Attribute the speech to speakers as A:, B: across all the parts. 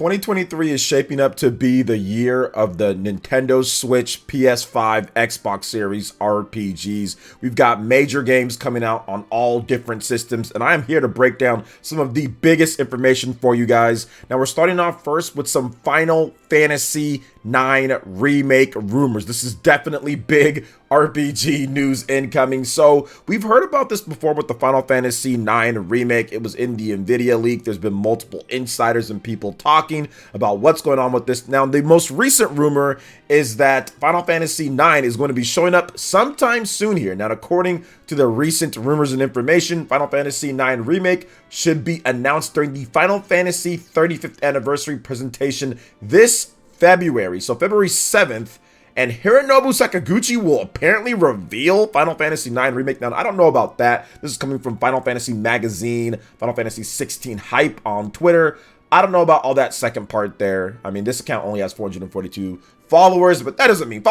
A: 2023 is shaping up to be the year of the Nintendo Switch, PS5, Xbox Series RPGs. We've got major games coming out on all different systems, and I am here to break down some of the biggest information for you guys. Now, we're starting off first with some Final Fantasy IX Remake rumors. This is definitely big RPG news incoming. So we've heard about this before with the Final Fantasy IX Remake. It was in the Nvidia leak. There's been multiple insiders and people talking about what's going on with this. Now, the most recent rumor is that Final Fantasy IX is going to be showing up sometime soon here. Now, according to the recent rumors and information, Final Fantasy IX Remake should be announced during the Final Fantasy 35th anniversary presentation this February. So February 7th. And Hironobu Sakaguchi will apparently reveal Final Fantasy IX Remake. Now, I don't know about that. This is coming from Final Fantasy Magazine, Final Fantasy 16 Hype on Twitter. I don't know about all that second part there. I mean, this account only has 442 followers, but that doesn't mean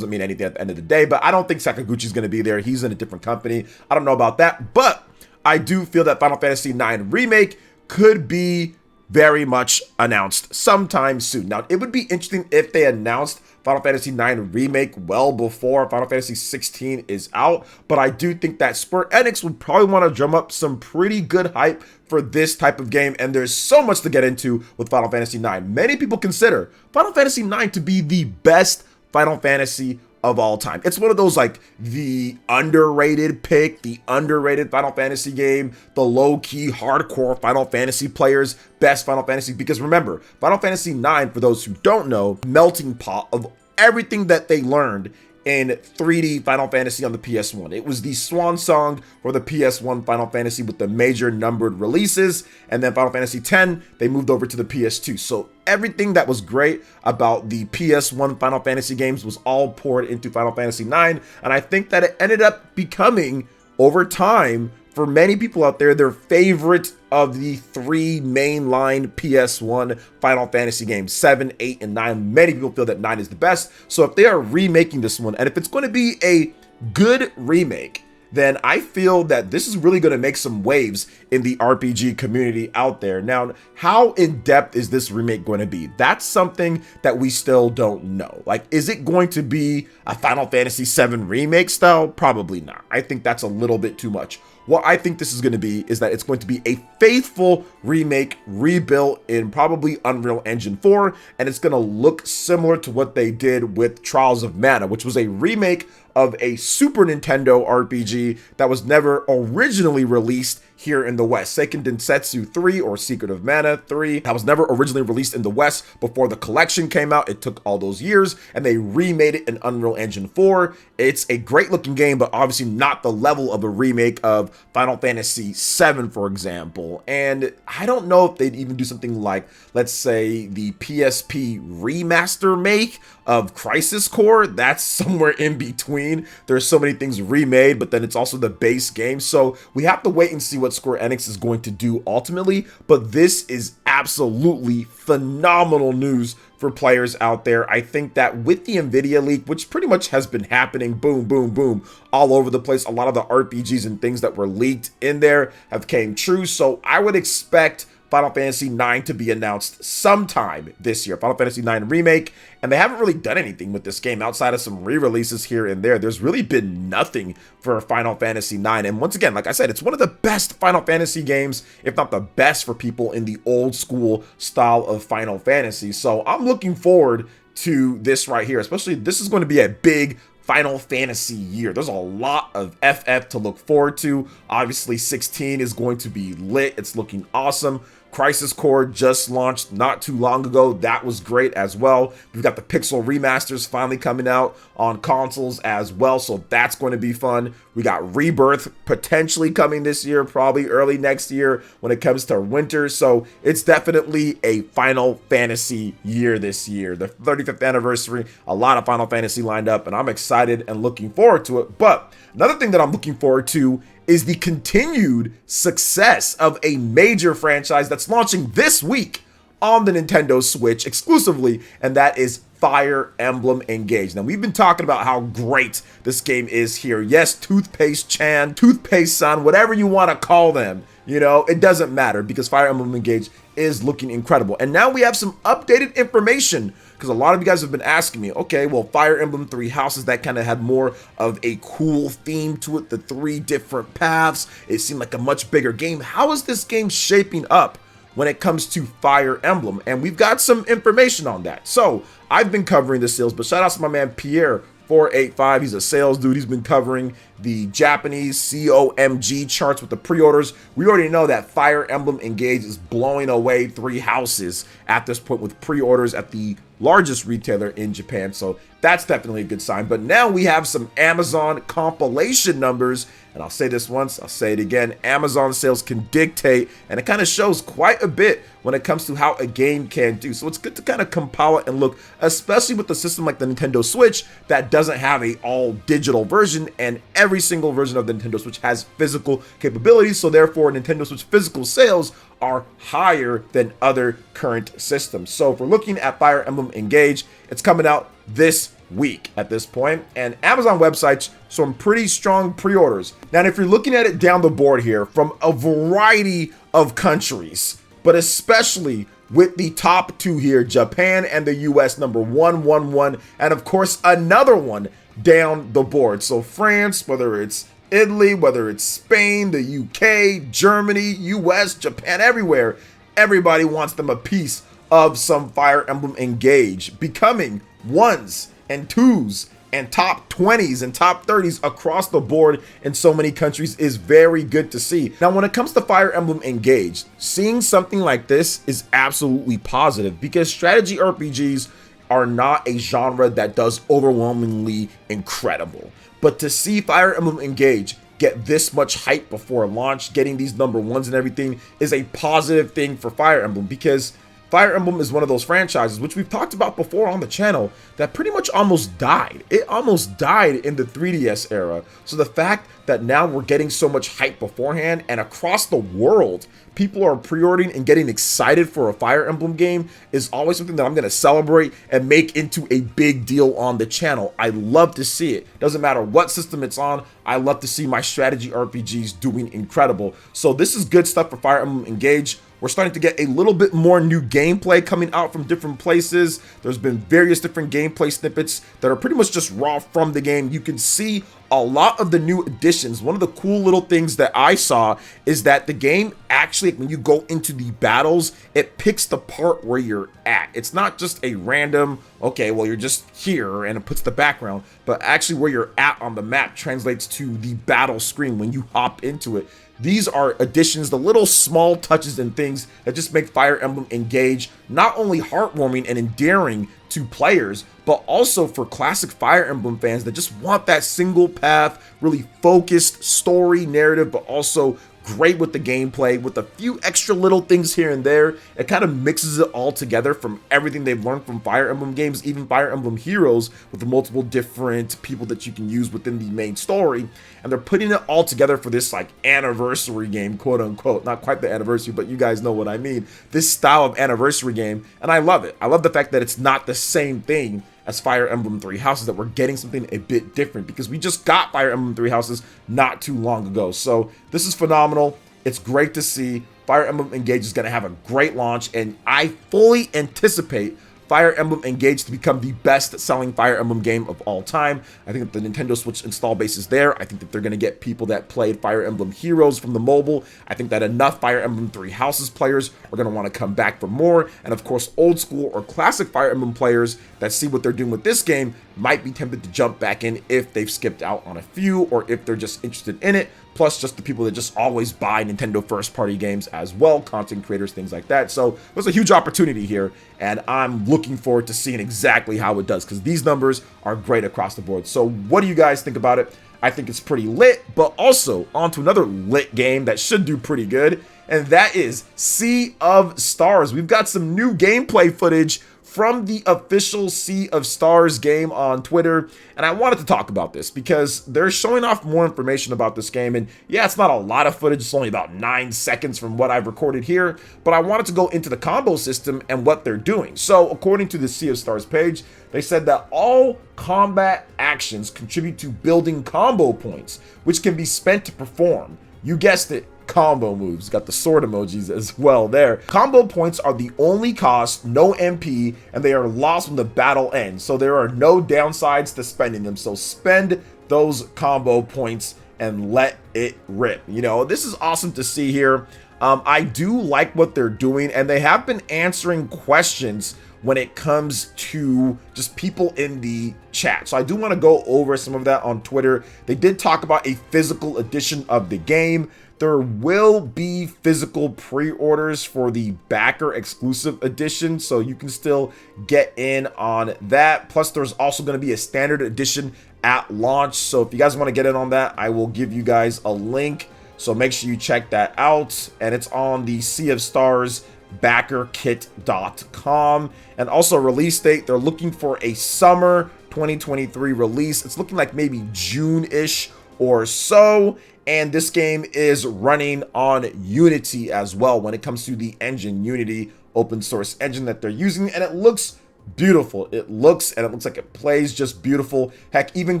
A: anything at the end of the day. But I don't think Sakaguchi's going to be there. He's in a different company. I don't know about that. But I do feel that Final Fantasy IX Remake could be very much announced sometime soon. Now, it would be interesting if they announced Final Fantasy IX Remake well before Final Fantasy 16 is out, but I do think that Square Enix would probably want to drum up some pretty good hype for this type of game, and there's so much to get into with Final Fantasy IX. Many people consider Final Fantasy IX to be the best Final Fantasy of all time. It's one of those, like, the underrated pick, the underrated Final Fantasy game, the low-key hardcore Final Fantasy players best Final Fantasy, because remember, Final Fantasy IX, for those who don't know, melting pot of everything that they learned in 3D Final Fantasy on the PS1. It was the swan song for the PS1 Final Fantasy with the major numbered releases, and then Final Fantasy X, they moved over to the PS2. So everything that was great about the PS1 Final Fantasy games was all poured into Final Fantasy IX, and I think that it ended up becoming, over time, for many people out there, their favorite of the three mainline PS1 Final Fantasy games, 7, 8, and 9. Many people feel that 9 is the best. So if they are remaking this one, and if it's going to be a good remake, then I feel that this is really going to make some waves in the RPG community out there. Now, how in-depth is this remake going to be? That's something that we still don't know. Like, is it going to be a Final Fantasy VII remake style? Probably not. I think that's a little bit too much. What I think this is going to be is that it's going to be a faithful remake, rebuilt in probably Unreal Engine 4, and it's going to look similar to what they did with Trials of Mana, which was a remake of a Super Nintendo RPG that was never originally released here in the West. Seiken Densetsu 3, or Secret of Mana 3, that was never originally released in the West before the collection came out. It took all those years, and they remade it in Unreal Engine 4. It's a great looking game, but obviously not the level of a remake of Final Fantasy VII, for example. And I don't know if they'd even do something like, let's say, the PSP remaster make of Crisis Core. That's somewhere in between. There's so many things remade, but then it's also the base game. So we have to wait and see what Square Enix is going to do ultimately, but this is absolutely phenomenal news for players out there. I think that with the Nvidia leak, which pretty much has been happening, boom, boom, boom, all over the place, a lot of the RPGs and things that were leaked in there have came true. So I would expect Final Fantasy IX to be announced sometime this year. Final Fantasy IX Remake, and they haven't really done anything with this game outside of some re-releases here and there. There's really been nothing for Final Fantasy IX, and once again, like I said, it's one of the best Final Fantasy games, if not the best, for people in the old school style of Final Fantasy. So I'm looking forward to this right here, especially this is going to be a big Final Fantasy year. There's a lot of FF to look forward to. Obviously, 16 is going to be lit. It's looking awesome. Crisis Core just launched not too long ago. That was great as well. We've got the Pixel remasters finally coming out on consoles as well, so that's going to be fun. We got Rebirth potentially coming this year, probably early next year when it comes to winter. So it's definitely a Final Fantasy year this year. The 35th anniversary, a lot of Final Fantasy lined up, and I'm excited and looking forward to it. But another thing that I'm looking forward to is the continued success of a major franchise that's launching this week on the Nintendo Switch exclusively, and that is Fire Emblem Engage. Now, we've been talking about how great this game is here. Yes, Toothpaste-chan, Toothpaste-san, whatever you want to call them, you know, it doesn't matter because Fire Emblem Engage is looking incredible. And now we have some updated information, because a lot of you guys have been asking me, okay, well, Fire Emblem Three Houses, that kind of had more of a cool theme to it, the 3 different paths. It seemed like a much bigger game. How is this game shaping up when it comes to Fire Emblem? And we've got some information on that. So I've been covering the sales, but shout out to my man Pierre 485. He's a sales dude. He's been covering the Japanese COMG charts with the pre-orders. We already know that Fire Emblem Engage is blowing away Three Houses at this point with pre-orders at the largest retailer in Japan. So that's definitely a good sign. But now we have some Amazon compilation numbers. And I'll say this once, I'll say it again. Amazon sales can dictate, and it kind of shows quite a bit when it comes to how a game can do. So it's good to kind of compile it and look, especially with the system like the Nintendo Switch that doesn't have a all digital version, and every single version of the Nintendo Switch has physical capabilities. So therefore, Nintendo Switch physical sales are higher than other current systems. So if we're looking at Fire Emblem Engage, it's coming out this week at this point, and Amazon websites some pretty strong pre-orders. Now, if you're looking at it down the board here from a variety of countries, but especially with the top 2 here, Japan and the US, number 111, and of course another one down the board. So France, whether it's Italy, whether it's Spain, the UK, Germany, US, Japan, everywhere, everybody wants them a piece of some Fire Emblem Engage, becoming 1s and 2s and top 20s and top 30s across the board in so many countries is very good to see. Now, when it comes to Fire Emblem Engage, seeing something like this is absolutely positive, because strategy RPGs are not a genre that does overwhelmingly incredible. But to see Fire Emblem Engage get this much hype before launch, getting these number 1s and everything, is a positive thing for Fire Emblem, because Fire Emblem is one of those franchises, which we've talked about before on the channel, that pretty much almost died. It almost died in the 3DS era. So the fact that now we're getting so much hype beforehand, and across the world, people are pre-ordering and getting excited for a Fire Emblem game, is always something that I'm going to celebrate and make into a big deal on the channel. I love to see it. Doesn't matter what system it's on. I love to see my strategy RPGs doing incredible. So this is good stuff for Fire Emblem Engage. We're starting to get a little bit more new gameplay coming out from different places. There's been various different gameplay snippets that are pretty much just raw from the game. You can see a lot of the new additions. One of the cool little things that I saw is that the game actually, when you go into the battles, it picks the part where you're at. It's not just a random, okay, well, you're just here, and it puts the background, but actually where you're at on the map translates to the battle screen when you hop into it. These are additions, the little small touches and things that just make Fire Emblem Engage not only heartwarming and endearing to players, but also for classic Fire Emblem fans that just want that single path, really focused story narrative, but also great with the gameplay, with a few extra little things here and there. It kind of mixes it all together from everything they've learned from Fire Emblem games, even Fire Emblem Heroes, with the multiple different people that you can use within the main story. And they're putting it all together for this like anniversary game, quote unquote. Not quite the anniversary, but you guys know what I mean. This style of anniversary game, and I love it. I love the fact that it's not the same thing as Fire Emblem Three Houses, that we're getting something a bit different, because we just got Fire Emblem Three Houses not too long ago. So this is phenomenal. It's great to see. Fire Emblem Engage is going to have a great launch, and I fully anticipate Fire Emblem Engage to become the best-selling Fire Emblem game of all time. I think that the Nintendo Switch install base is there. I think that they're going to get people that played Fire Emblem Heroes from the mobile. I think that enough Fire Emblem Three Houses players are going to want to come back for more. And of course, old school or classic Fire Emblem players that see what they're doing with this game might be tempted to jump back in if they've skipped out on a few, or if they're just interested in it. Plus just the people that just always buy Nintendo first-party games as well, content creators, things like that. So there's a huge opportunity here, and I'm looking forward to seeing exactly how it does, because these numbers are great across the board. So what do you guys think about it? I think it's pretty lit, but also on to another lit game that should do pretty good, and that is Sea of Stars. We've got some new gameplay footage from the official Sea of Stars game on Twitter, and I wanted to talk about this because they're showing off more information about this game. And yeah, it's not a lot of footage, it's only about 9 seconds from what I've recorded here, but I wanted to go into the combo system and what they're doing. So according to the Sea of Stars page, they said that all combat actions contribute to building combo points, which can be spent to perform, you guessed it, combo moves. Got the sword emojis as well there. Combo points are the only cost, no MP, and they are lost when the battle ends. So there are no downsides to spending them. So spend those combo points and let it rip. You know, this is awesome to see here. I do like what they're doing, and they have been answering questions when it comes to just people in the chat. So I do want to go over some of that on Twitter. They did talk about a physical edition of the game. There will be physical pre-orders for the backer exclusive edition, so you can still get in on that. Plus, there's also going to be a standard edition at launch. So if you guys want to get in on that, I will give you guys a link. So make sure you check that out. And it's on the Sea of Stars backerkit.com. And also release date, they're looking for a summer 2023 release. It's looking like maybe June-ish or so. And this game is running on Unity as well when it comes to the engine, Unity open source engine that they're using. And it looks beautiful. It looks like it plays just beautiful. Heck, even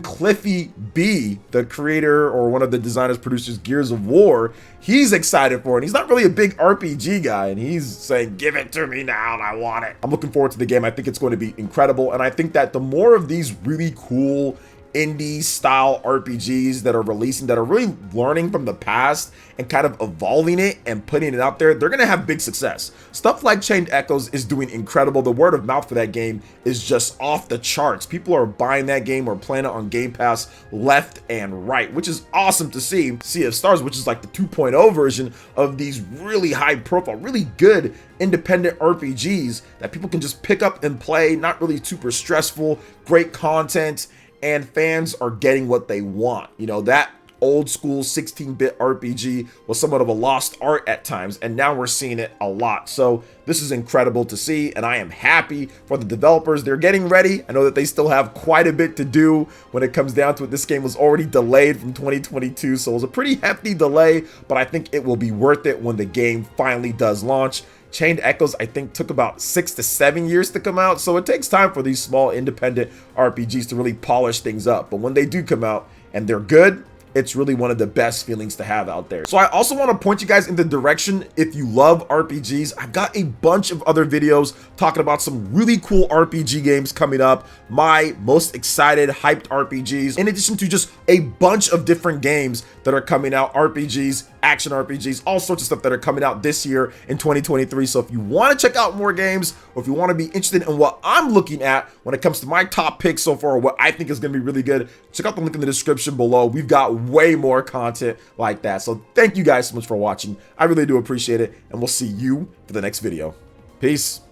A: Cliffy B, the creator or one of the designers, producers, Gears of War, he's excited for it. He's not really a big RPG guy, and he's saying, give it to me now, and I want it. I'm looking forward to the game. I think it's going to be incredible, and I think that the more of these really cool indie style RPGs that are releasing, that are really learning from the past and kind of evolving it and putting it out there, they're gonna have big success. Stuff like Chained Echoes is doing incredible. The word of mouth for that game is just off the charts. People are buying that game or playing it on Game Pass left and right, which is awesome to see. Sea of Stars, which is like the 2.0 version of these really high profile, really good independent RPGs that people can just pick up and play, not really super stressful, great content, and fans are getting what they want. You know, that old school 16-bit RPG was somewhat of a lost art at times, and now we're seeing it a lot. So this is incredible to see, and I am happy for the developers. They're getting ready. I know that they still have quite a bit to do when it comes down to it. This game was already delayed from 2022, so it was a pretty hefty delay, but I think it will be worth it when the game finally does launch. Chained Echoes, I think, took about 6 to 7 years to come out, so it takes time for these small independent RPGs to really polish things up. But when they do come out and they're good, it's really one of the best feelings to have out there. So I also want to point you guys in the direction, if you love RPGs, I've got a bunch of other videos talking about some really cool RPG games coming up, my most excited, hyped RPGs, in addition to just a bunch of different games that are coming out, RPGs, action RPGs, all sorts of stuff that are coming out this year in 2023. So if you want to check out more games, or if you want to be interested in what I'm looking at when it comes to my top picks so far, or what I think is going to be really good, check out the link in the description below. We've got way more content like that. So thank you guys so much for watching. I really do appreciate it, and we'll see you for the next video. Peace.